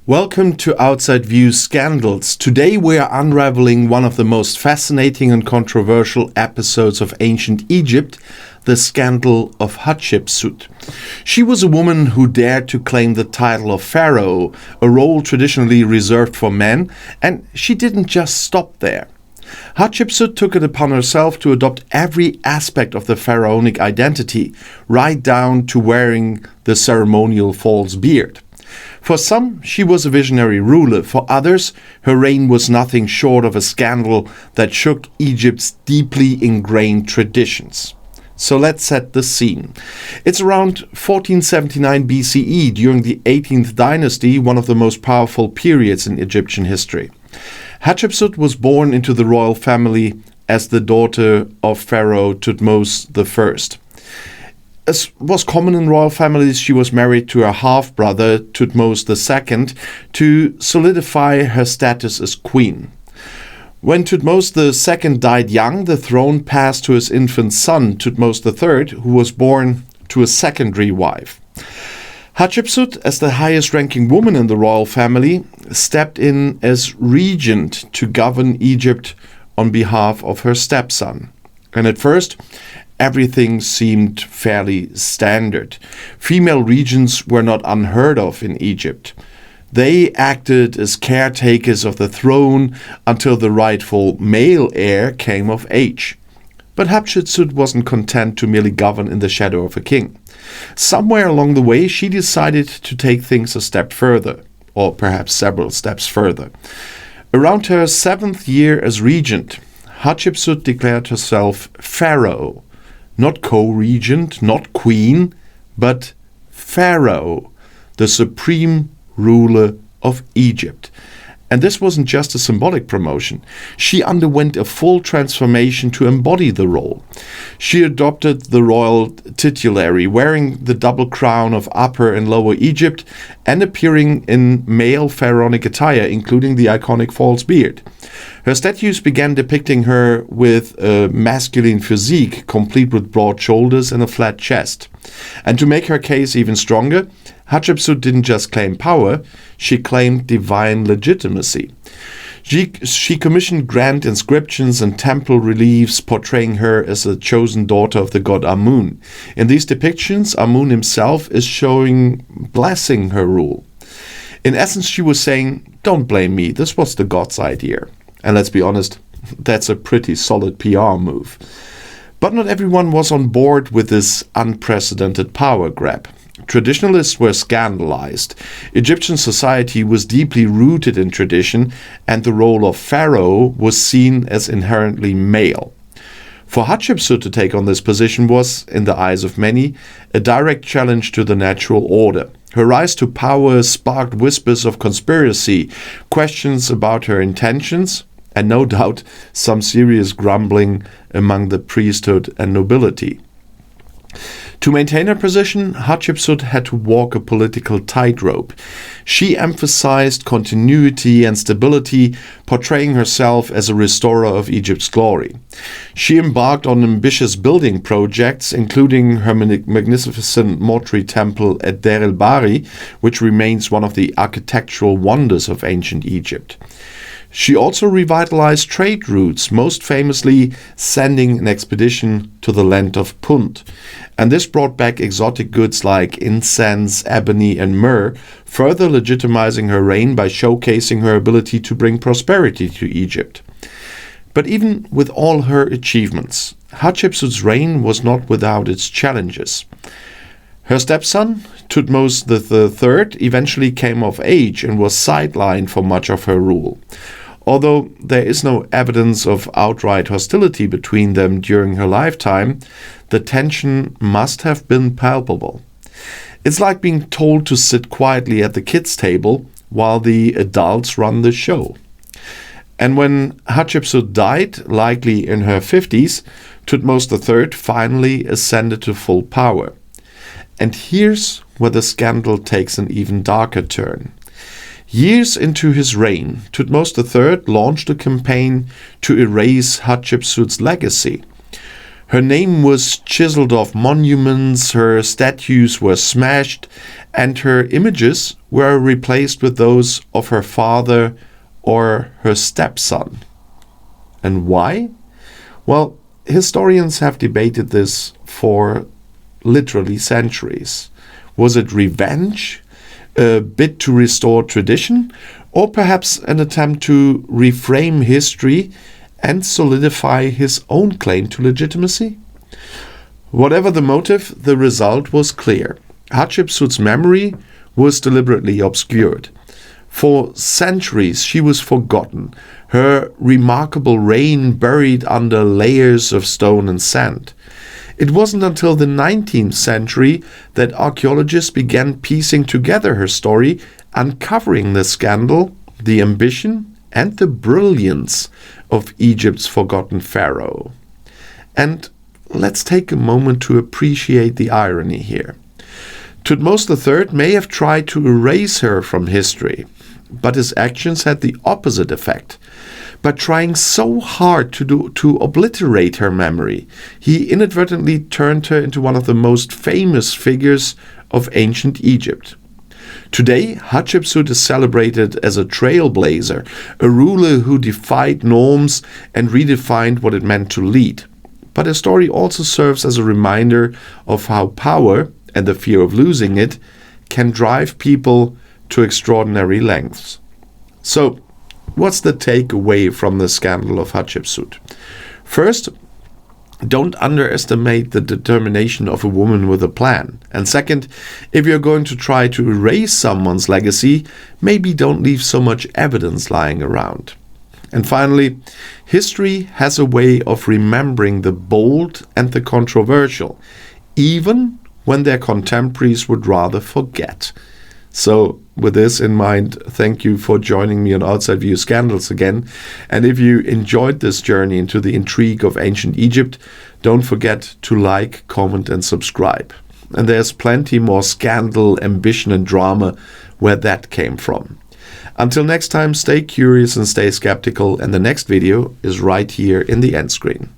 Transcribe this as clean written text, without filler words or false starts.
Welcome to Outside View Scandals. Today we are unraveling one of the most fascinating and controversial episodes of ancient Egypt, the scandal of Hatshepsut. She was a woman who dared to claim the title of pharaoh, a role traditionally reserved for men, and she didn't just stop there. Hatshepsut took it upon herself to adopt every aspect of the pharaonic identity, right down to wearing the ceremonial false beard. For some, she was a visionary ruler. For others, her reign was nothing short of a scandal that shook Egypt's deeply ingrained traditions. So let's set the scene. It's around 1479 BCE, during the 18th dynasty, one of the most powerful periods in Egyptian history. Hatshepsut was born into the royal family as the daughter of Pharaoh Thutmose I. As was common in royal families, she was married to her half-brother, Thutmose II, to solidify her status as queen. When Thutmose II died young, the throne passed to his infant son, Thutmose III, who was born to a secondary wife. Hatshepsut, as the highest-ranking woman in the royal family, stepped in as regent to govern Egypt on behalf of her stepson. And at first, everything seemed fairly standard. Female regents were not unheard of in Egypt. They acted as caretakers of the throne until the rightful male heir came of age. But Hatshepsut wasn't content to merely govern in the shadow of a king. Somewhere along the way, she decided to take things a step further, or perhaps several steps further. Around her 7th year as regent, Hatshepsut declared herself pharaoh. Not co-regent, not queen, but pharaoh, the supreme ruler of Egypt. And this wasn't just a symbolic promotion. She underwent a full transformation to embody the role. She adopted the royal titulary, wearing the double crown of Upper and Lower Egypt and appearing in male pharaonic attire, including the iconic false beard. Her statues began depicting her with a masculine physique, complete with broad shoulders and a flat chest. And to make her case even stronger, Hatshepsut didn't just claim power, she claimed divine legitimacy. She commissioned grand inscriptions and temple reliefs portraying her as a chosen daughter of the god Amun. In these depictions, Amun himself is blessing her rule. In essence, she was saying, "Don't blame me, this was the god's idea." And let's be honest, that's a pretty solid PR move. But not everyone was on board with this unprecedented power grab. Traditionalists were scandalized. Egyptian society was deeply rooted in tradition, and the role of pharaoh was seen as inherently male. For Hatshepsut to take on this position was, in the eyes of many, a direct challenge to the natural order. Her rise to power sparked whispers of conspiracy, questions about her intentions, and no doubt some serious grumbling among the priesthood and nobility. To maintain her position, Hatshepsut had to walk a political tightrope. She emphasized continuity and stability, portraying herself as a restorer of Egypt's glory. She embarked on ambitious building projects, including her magnificent mortuary temple at Deir el-Bahri, which remains one of the architectural wonders of ancient Egypt. She also revitalized trade routes, most famously sending an expedition to the land of Punt. And this brought back exotic goods like incense, ebony, and myrrh, further legitimizing her reign by showcasing her ability to bring prosperity to Egypt. But even with all her achievements, Hatshepsut's reign was not without its challenges. Her stepson, Thutmose III, eventually came of age and was sidelined for much of her rule. Although there is no evidence of outright hostility between them during her lifetime, the tension must have been palpable. It's like being told to sit quietly at the kids' table while the adults run the show. And when Hatshepsut died, likely in her 50s, Thutmose III finally ascended to full power. And here's where the scandal takes an even darker turn. Years into his reign, Thutmose III launched a campaign to erase Hatshepsut's legacy. Her name was chiseled off monuments, her statues were smashed, and her images were replaced with those of her father or her stepson. And why? Well, historians have debated this for literally centuries. Was it revenge, a bid to restore tradition, or perhaps an attempt to reframe history and solidify his own claim to legitimacy? Whatever the motive, the result was clear. Hatshepsut's memory was deliberately obscured. For centuries she was forgotten, her remarkable reign buried under layers of stone and sand. It wasn't until the 19th century that archaeologists began piecing together her story, uncovering the scandal, the ambition, and the brilliance of Egypt's forgotten pharaoh. And let's take a moment to appreciate the irony here. Thutmose III may have tried to erase her from history, but his actions had the opposite effect. By trying so hard to obliterate her memory, he inadvertently turned her into one of the most famous figures of ancient Egypt. Today, Hatshepsut is celebrated as a trailblazer, a ruler who defied norms and redefined what it meant to lead. But her story also serves as a reminder of how power, and the fear of losing it, can drive people to extraordinary lengths. So, what's the takeaway from the scandal of Hatshepsut? First, don't underestimate the determination of a woman with a plan. And second, if you're going to try to erase someone's legacy, maybe don't leave so much evidence lying around. And finally, history has a way of remembering the bold and the controversial, even when their contemporaries would rather forget. So, with this in mind, thank you for joining me on Outside View Scandals again. And if you enjoyed this journey into the intrigue of ancient Egypt, don't forget to like, comment, and subscribe. And there's plenty more scandal, ambition, and drama where that came from. Until next time, stay curious and stay skeptical, and the next video is right here in the end screen.